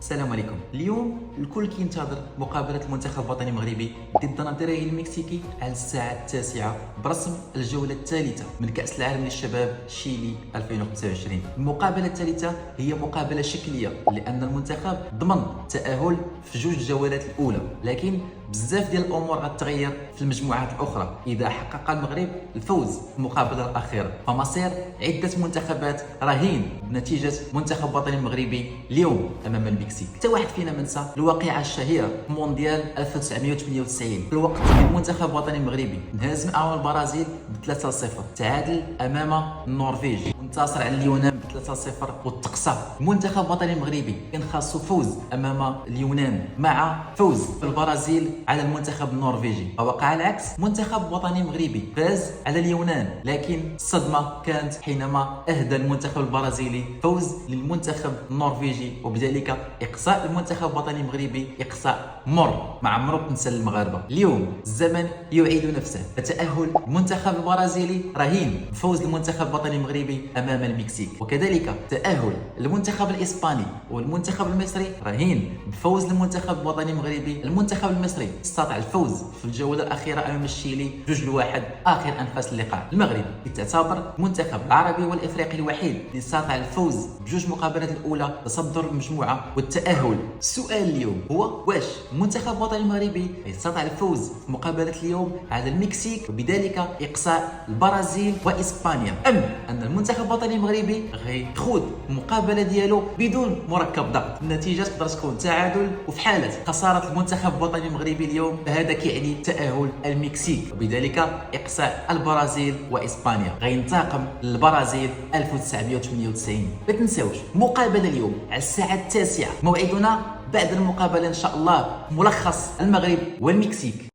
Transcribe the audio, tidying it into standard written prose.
السلام عليكم. اليوم الكل كينتظر مقابلة المنتخب الوطني المغربي ضد نظيره المكسيكي على الساعة 9 برسم الجولة الثالثة من كأس العالم للشباب شيلي 2025. المقابلة الثالثة هي مقابلة شكلية لأن المنتخب ضمن التأهل في جوج الجولات الأولى، لكن بزاف ديال الامور غتغير في المجموعات الاخرى اذا حقق المغرب الفوز في المقابله الاخيره. فمصير عده منتخبات رهين بنتيجه منتخب وطني مغربي اليوم امام المكسيك. حتى واحد فينا ما نسى الواقعه الشهيره في مونديال 1998 في الوقت اللي المنتخب الوطني المغربي انهزم امام البرازيل ب 3-0، تعادل امام النرويج وانتصر على اليونان ب 3-0 وتقصى. المنتخب الوطني المغربي كان خاصو فوز امام اليونان مع فوز البرازيل على المنتخب النرويجي، ووقع العكس. منتخب وطني مغربي فاز على اليونان، لكن الصدمه كانت حينما اهدى المنتخب البرازيلي فوز للمنتخب النرويجي، وبذلك اقصاء المنتخب الوطني المغربي اقصاء مر ما عمرو تنسى المغاربه. اليوم الزمن يعيد نفسه، فتاهل المنتخب البرازيلي رهين بفوز المنتخب الوطني المغربي امام المكسيك، وكذلك تاهل المنتخب الاسباني والمنتخب المصري رهين بفوز المنتخب الوطني المغربي. المنتخب المصري استطاع الفوز في الجوله الاخيره امام الشيلي 2-1 اخر انفاس اللقاء. المغرب تعتبر المنتخب العربي والافريقي الوحيد اللي استطاع الفوز بجوج مقابلات الاولى تصدر المجموعه والتاهل. السؤال اليوم هو واش المنتخب الوطني المغربي يستطيع الفوز في مقابله اليوم على المكسيك وبذلك اقصاء البرازيل واسبانيا، ام ان المنتخب الوطني المغربي غيخوض المقابله ديالو بدون مركب ضغط؟ النتيجه تقدر تكون تعادل، وفي حاله خساره المنتخب الوطني المغربي اليوم فهذا كيعني تاهل المكسيك وبذلك اقصاء البرازيل واسبانيا. غينتقم البرازيل 1998. ما تنساوش مقابله اليوم على الساعه 9، موعدنا بعد المقابله ان شاء الله. ملخص المغرب والمكسيك.